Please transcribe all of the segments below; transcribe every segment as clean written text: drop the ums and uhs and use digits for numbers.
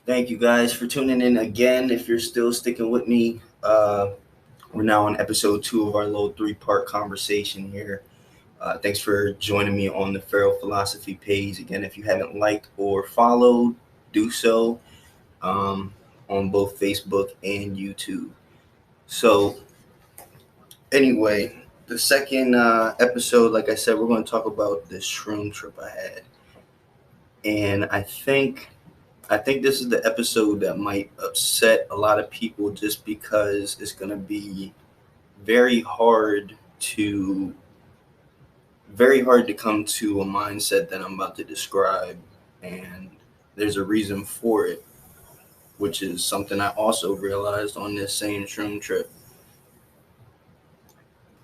Thank you guys for tuning in again. If you're still sticking with me, we're now on episode 2 of our little 3-part conversation here. Thanks for joining me on the Farrow Philosophy page. Again, if you haven't liked or followed, do so um, on both Facebook and YouTube. So, anyway, the second episode, like I said, we're going to talk about this shroom trip I had. And I think this is the episode that might upset a lot of people just because it's going to be very hard to very hard to come to a mindset that I'm about to describe, and there's a reason for it, which is something I also realized on this same shroom trip.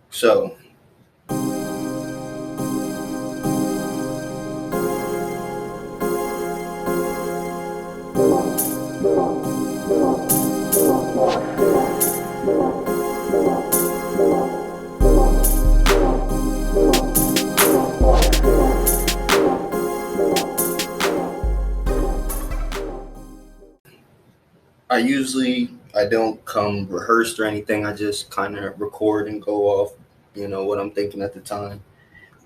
So, I don't come rehearsed or anything. I just kind of record and go off, what I'm thinking at the time.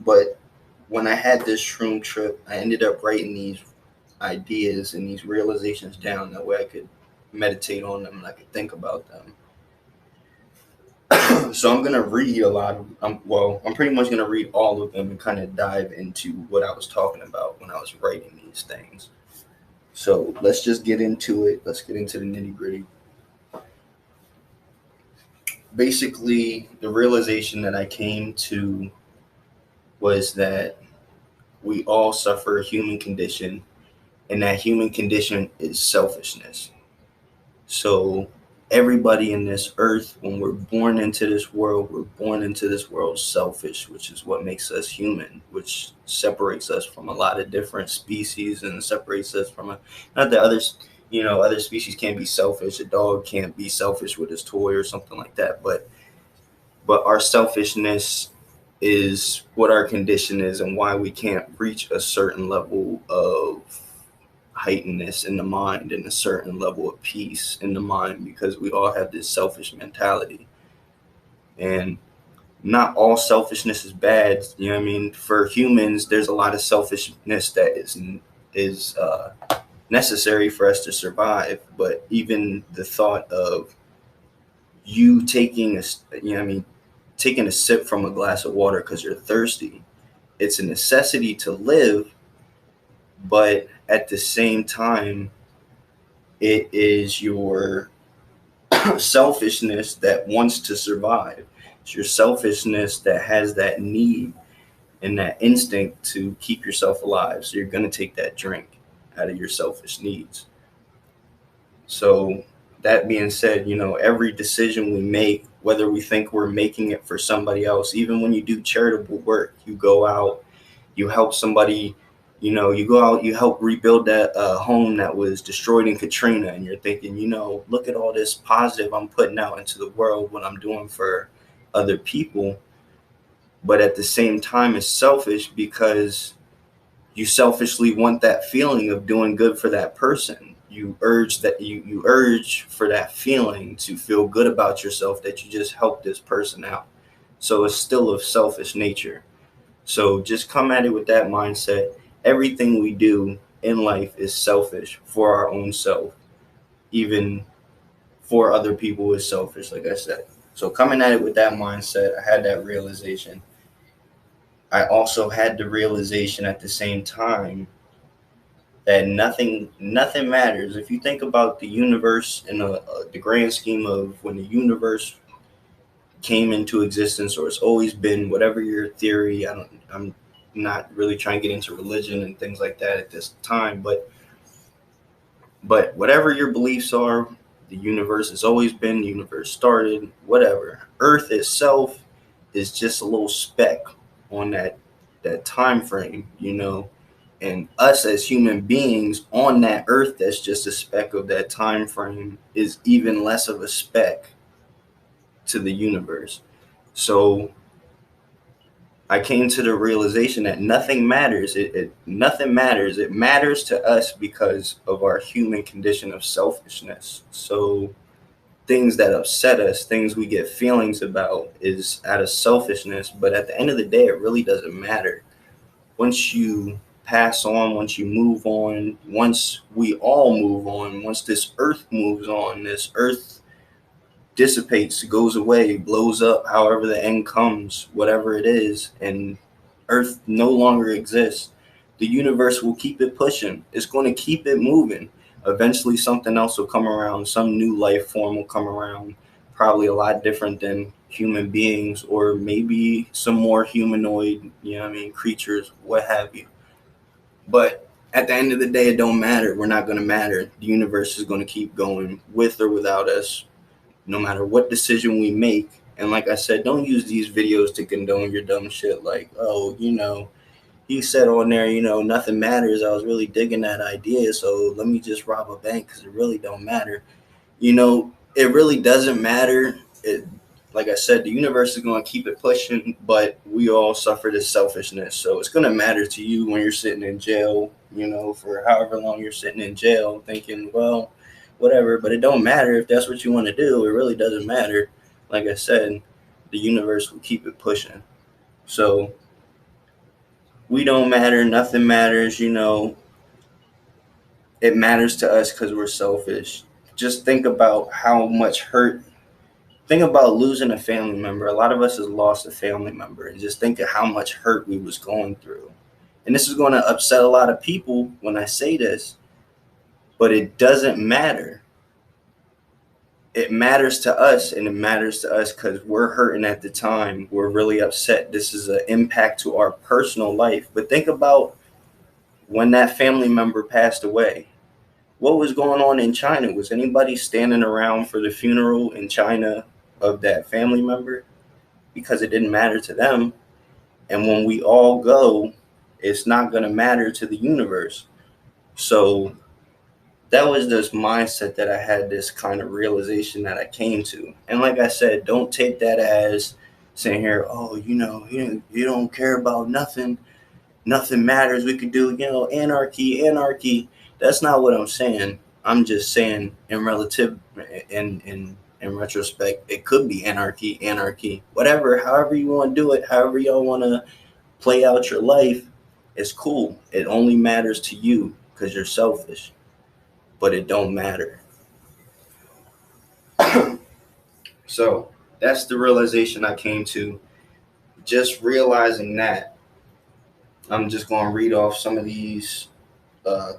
But when I had this shroom trip, I ended up writing these ideas and these realizations down. That way I could meditate on them and I could think about them. So I'm gonna read a lot of. I'm pretty much gonna read all of them and kind of dive into what I was talking about when I was writing these things. So let's just get into it. Let's get into the nitty gritty. Basically, the realization that I came to was that we all suffer a human condition, and that human condition is selfishness. So everybody in this earth, when we're born into this world, we're born into this world selfish, which is what makes us human, which separates us from a lot of different species and separates us from not that others, other species can't be selfish. A dog can't be selfish with his toy or something like that. But our selfishness is what our condition is and why we can't reach a certain level of heightenedness in the mind and a certain level of peace in the mind, because we all have this selfish mentality. And not all selfishness is bad. You know what I mean? For humans, there's a lot of selfishness that is necessary for us to survive. But even the thought of you taking a sip from a glass of water because you're thirsty, it's a necessity to live, but at the same time, it is your selfishness that wants to survive. It's your selfishness that has that need and that instinct to keep yourself alive. So you're going to take that drink out of your selfish needs. So that being said, every decision we make, whether we think we're making it for somebody else, even when you do charitable work, you go out, you help somebody, you go out, you help rebuild that home that was destroyed in Katrina, and you're thinking, look at all this positive I'm putting out into the world, what I'm doing for other people. But at the same time, it's selfish because you selfishly want that feeling of doing good for that person. You urge for that feeling to feel good about yourself, that you just helped this person out. So it's still of selfish nature. So just come at it with that mindset. Everything we do in life is selfish for our own self. Even for other people is selfish, like I said. So coming at it with that mindset, I had that realization. I also had the realization at the same time that nothing matters. If you think about the universe in the grand scheme of when the universe came into existence, or it's always been, whatever your theory, I'm not really trying to get into religion and things like that at this time, but whatever your beliefs are, the universe has always been, the universe started, whatever. Earth itself is just a little speck on that time frame, and us as human beings on that earth that's just a speck of that time frame is even less of a speck to the universe. So I came to the realization that nothing matters. Nothing matters. It matters to us because of our human condition of selfishness. So things that upset us, things we get feelings about, is out of selfishness. But at the end of the day, it really doesn't matter. Once you pass on, once you move on, once we all move on, once this earth moves on, this earth dissipates, goes away, blows up, however the end comes, whatever it is, and earth no longer exists, the universe will keep it pushing. It's going to keep it moving. Eventually something else will come around, some new life form will come around, probably a lot different than human beings, or maybe some more humanoid, creatures, what have you. But at the end of the day, it don't matter. We're not going to matter. The universe is going to keep going with or without us, no matter what decision we make. And like I said, don't use these videos to condone your dumb shit. Like, oh, he said on there, nothing matters. I was really digging that idea, so let me just rob a bank because it really don't matter. It really doesn't matter. Like I said, the universe is going to keep it pushing, but we all suffer this selfishness. So it's going to matter to you when you're sitting in jail, for however long you're sitting in jail, thinking, well, whatever. But it don't matter if that's what you want to do. It really doesn't matter. Like I said, the universe will keep it pushing. So we don't matter. Nothing matters. It matters to us because we're selfish. Just think about how much hurt. Think about losing a family member. A lot of us has lost a family member, and just think of how much hurt we was going through. And this is going to upset a lot of people when I say this, but it doesn't matter. It matters to us, and it matters to us because we're hurting at the time. We're really upset. This is an impact to our personal life. But think about when that family member passed away. What was going on in China? Was anybody standing around for the funeral in China of that family member? Because it didn't matter to them. And when we all go, it's not going to matter to the universe. So that was this mindset that I had, this kind of realization that I came to. And like I said, don't take that as saying here, oh, you don't care about nothing. Nothing matters. We could do, anarchy. That's not what I'm saying. I'm just saying in retrospect, it could be anarchy, whatever, however you want to do it, however y'all want to play out your life, it's cool. It only matters to you because you're selfish, but it don't matter. So that's the realization I came to. Just realizing that, I'm just going to read off some of these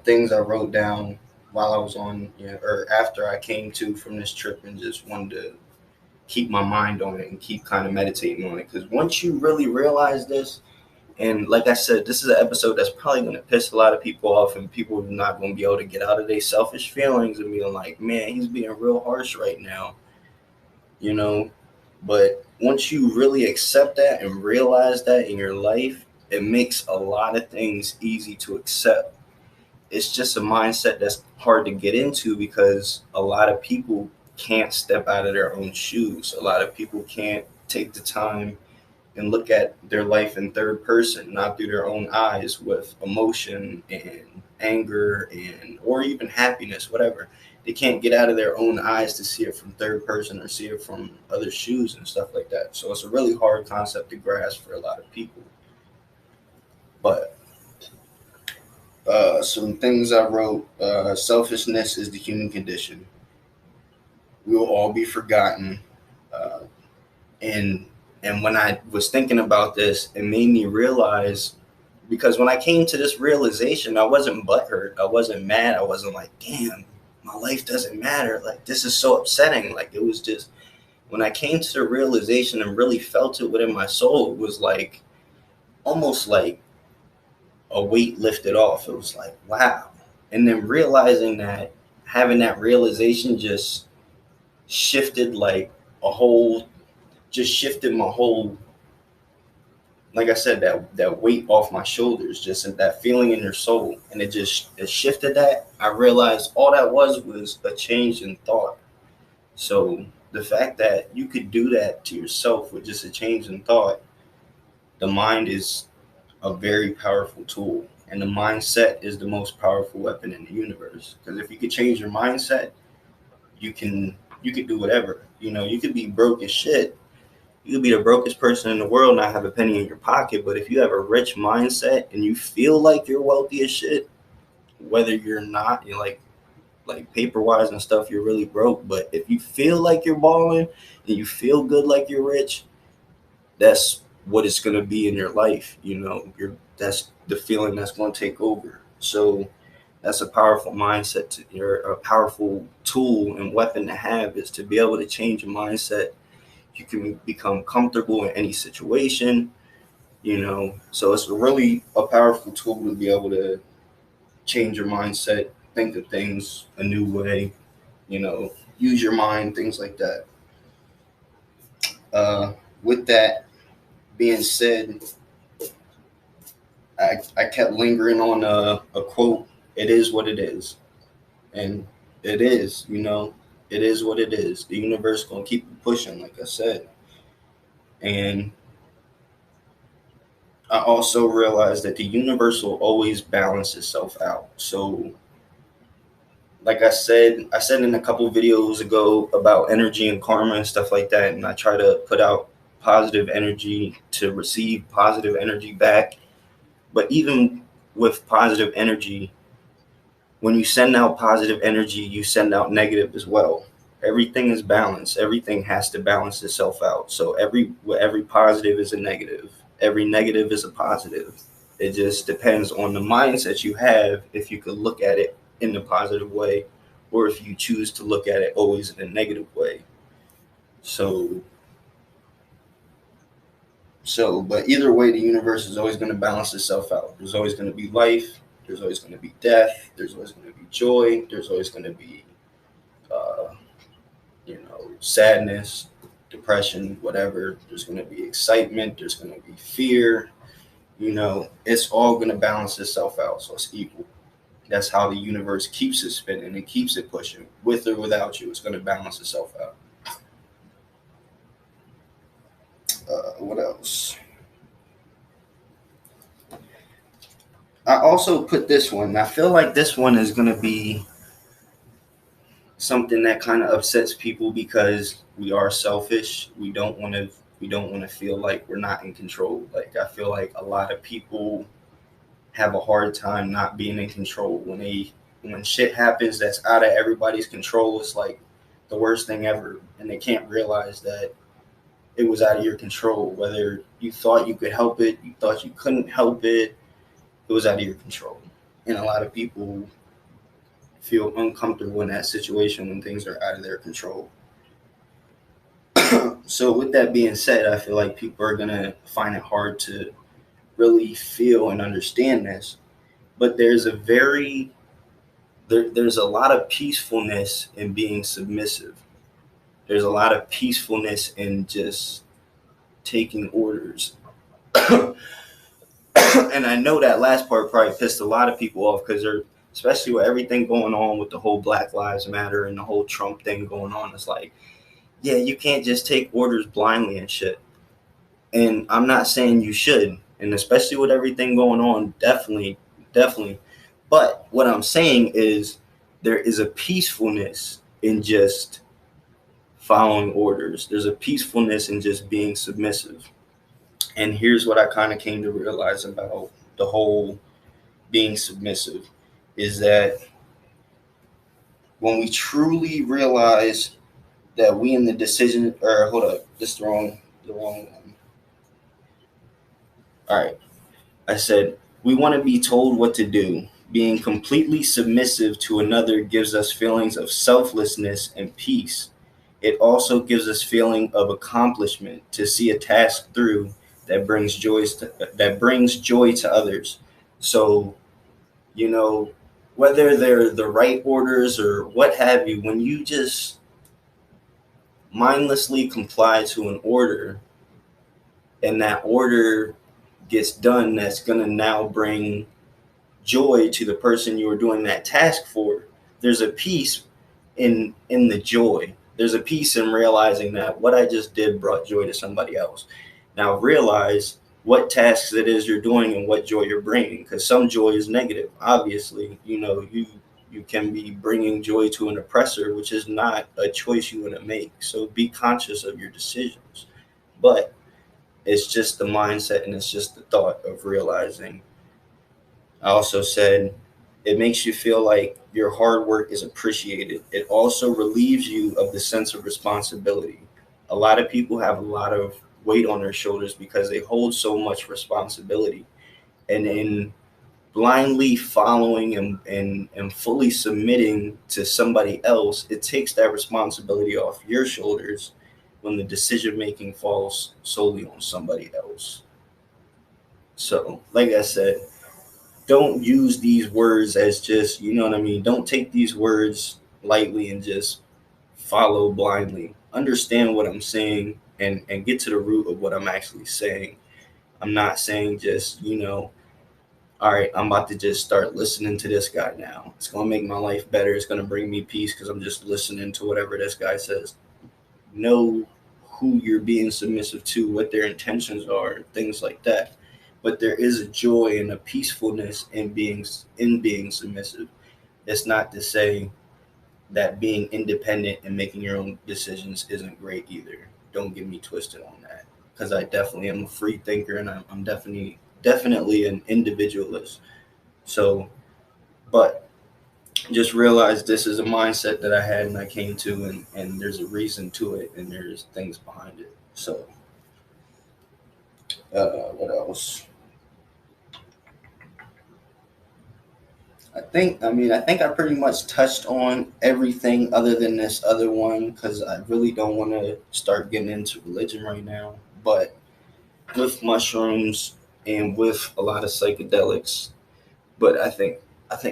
things I wrote down while I was on, or after I came to from this trip, and just wanted to keep my mind on it and keep kind of meditating on it. Because once you really realize this, and like I said, this is an episode that's probably going to piss a lot of people off, and people are not going to be able to get out of their selfish feelings and being like, man, he's being real harsh right now, But once you really accept that and realize that in your life, it makes a lot of things easy to accept. It's just a mindset that's hard to get into because a lot of people can't step out of their own shoes. A lot of people can't take the time and look at their life in third person, not through their own eyes, with emotion and anger and or even happiness, whatever. They can't get out of their own eyes to see it from third person or see it from other shoes and stuff like that. So it's a really hard concept to grasp for a lot of people. But some things I wrote: selfishness is the human condition. We will all be forgotten. Uh, and and when I was thinking about this, it made me realize, because when I came to this realization, I wasn't butthurt. I wasn't mad. I wasn't like, damn, my life doesn't matter. Like, this is so upsetting. Like, it was just, when I came to the realization and really felt it within my soul, it was like, almost like a weight lifted off. It was like, wow. And then realizing that, having that realization just shifted like a whole, just shifted my whole, like I said, that weight off my shoulders, just that feeling in your soul. And it shifted that. I realized all that was a change in thought. So the fact that you could do that to yourself with just a change in thought, the mind is a very powerful tool, and the mindset is the most powerful weapon in the universe. Because if you could change your mindset, you can do whatever. You could be broke as shit. You could be the brokest person in the world, not have a penny in your pocket. But if you have a rich mindset and you feel like you're wealthy as shit, whether you're not, like paper wise and stuff, you're really broke. But if you feel like you're balling and you feel good like you're rich, that's what it's gonna be in your life. That's the feeling that's gonna take over. So that's a powerful mindset. You're a powerful tool and weapon to have, is to be able to change your mindset. You can become comfortable in any situation. So it's really a powerful tool to be able to change your mindset, think of things a new way, use your mind, things like that. With that being said, I kept lingering on a quote. It is what it is. And it is, it is what it is. The universe going to keep pushing, like I said. And I also realized that the universe will always balance itself out. So, like I said in a couple videos ago about energy and karma and stuff like that, and I try to put out positive energy to receive positive energy back. But even with positive energy, when you send out positive energy, you send out negative as well. Everything is balanced. Everything has to balance itself out. So every positive is a negative. Every negative is a positive. It just depends on the mindset you have, if you could look at it in the positive way, or if you choose to look at it always in a negative way. But either way, the universe is always going to balance itself out. There's always going to be life. There's always going to be death. There's always going to be joy. There's always going to be, sadness, depression, whatever. There's going to be excitement. There's going to be fear. It's all going to balance itself out. So it's equal. That's how the universe keeps it spinning and keeps it pushing. With or without you, it's going to balance itself out. What else? I also put this one. I feel like this one is going to be something that kind of upsets people, because we are selfish. We don't want to feel like we're not in control. Like, I feel like a lot of people have a hard time not being in control. When shit happens that's out of everybody's control, it's like the worst thing ever, and they can't realize that it was out of your control. Whether you thought you could help it, you thought you couldn't help it, it was out of your control. And a lot of people feel uncomfortable in that situation when things are out of their control. So with that being said, I feel like people are going to find it hard to really feel and understand this. But there's a lot of peacefulness in being submissive. There's a lot of peacefulness in just taking orders. And I know that last part probably pissed a lot of people off, because they're, especially with everything going on with the whole Black Lives Matter and the whole Trump thing going on. It's like, yeah, you can't just take orders blindly and shit. And I'm not saying you should. And especially with everything going on, definitely. But what I'm saying is, there is a peacefulness in just following orders. There's a peacefulness in just being submissive. And here's what I kind of came to realize about the whole being submissive, is that when we truly realize that we in the decision, or hold up, this is the wrong one. All right. I said, we want to be told what to do. Being completely submissive to another gives us feelings of selflessness and peace. It also gives us feeling of accomplishment to see a task through that brings joy to others. So, whether they're the right orders or what have you, when you just mindlessly comply to an order, and that order gets done, that's going to now bring joy to the person you were doing that task for, there's a peace in the joy. There's a peace in realizing that what I just did brought joy to somebody else. Now realize what tasks it is you're doing and what joy you're bringing, because some joy is negative. Obviously, you can be bringing joy to an oppressor, which is not a choice you want to make. So be conscious of your decisions. But it's just the mindset and it's just the thought of realizing. I also said it makes you feel like your hard work is appreciated. It also relieves you of the sense of responsibility. A lot of people have a lot of weight on their shoulders because they hold so much responsibility. And in blindly following and fully submitting to somebody else, it takes that responsibility off your shoulders when the decision making falls solely on somebody else. So, like I said, don't use these words as just, you know what I mean? Don't take these words lightly and just follow blindly. Understand what I'm saying and get to the root of what I'm actually saying. I'm not saying just, all right, I'm about to just start listening to this guy now. It's going to make my life better. It's going to bring me peace because I'm just listening to whatever this guy says. Know who you're being submissive to, what their intentions are, things like that. But there is a joy and a peacefulness in being submissive. It's not to say that being independent and making your own decisions isn't great either. Don't get me twisted on that, because I definitely am a free thinker and I'm definitely an individualist. So, but just realize this is a mindset that I had and I came to, and there's a reason to it and there's things behind it. So, what else? I think I pretty much touched on everything other than this other one because I really don't want to start getting into religion right now. But with mushrooms and with a lot of psychedelics, but I think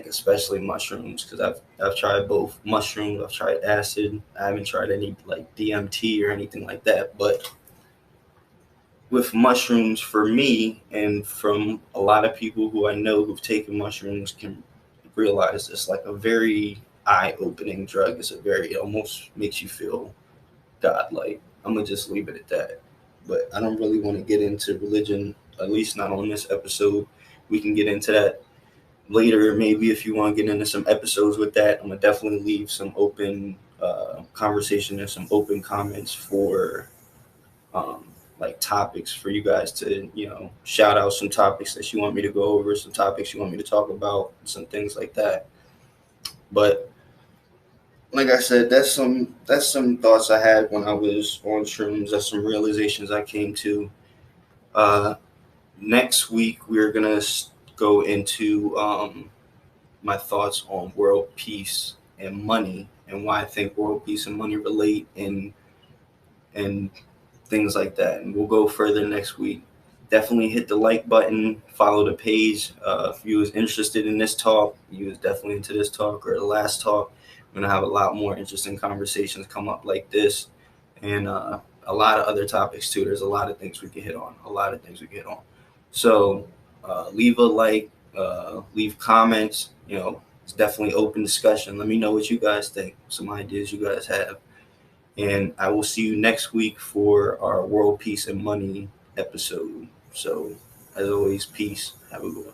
especially mushrooms because I've tried both mushrooms. I've tried acid. I haven't tried any like DMT or anything like that. But with mushrooms, for me and from a lot of people who I know who've taken mushrooms, can realize it's like a very eye-opening drug. It almost makes you feel godlike. I'm gonna just leave it at that. But I don't really want to get into religion, at least not on this episode. We can get into that later, maybe if you want to get into some episodes with that. I'm gonna definitely leave some open conversation and some open comments for um, like topics for you guys to shout out some topics that you want me to go over, some topics you want me to talk about, some things like that. But like I said, that's some thoughts I had when I was on shrooms. That's some realizations I came to. Uh, Next week we're gonna go into my thoughts on world peace and money and why I think world peace and money relate and things like that. And we'll go further next week. Definitely hit the like button, follow the page. If you was interested in this talk, you was definitely into this talk or the last talk. We're gonna have a lot more interesting conversations come up like this, and a lot of other topics too. There's a lot of things we can hit on. A lot of things we can hit on. So leave a like, leave comments. It's definitely open discussion. Let me know what you guys think. Some ideas you guys have. And I will see you next week for our World Peace and Money episode. So, as always, peace. Have a good one.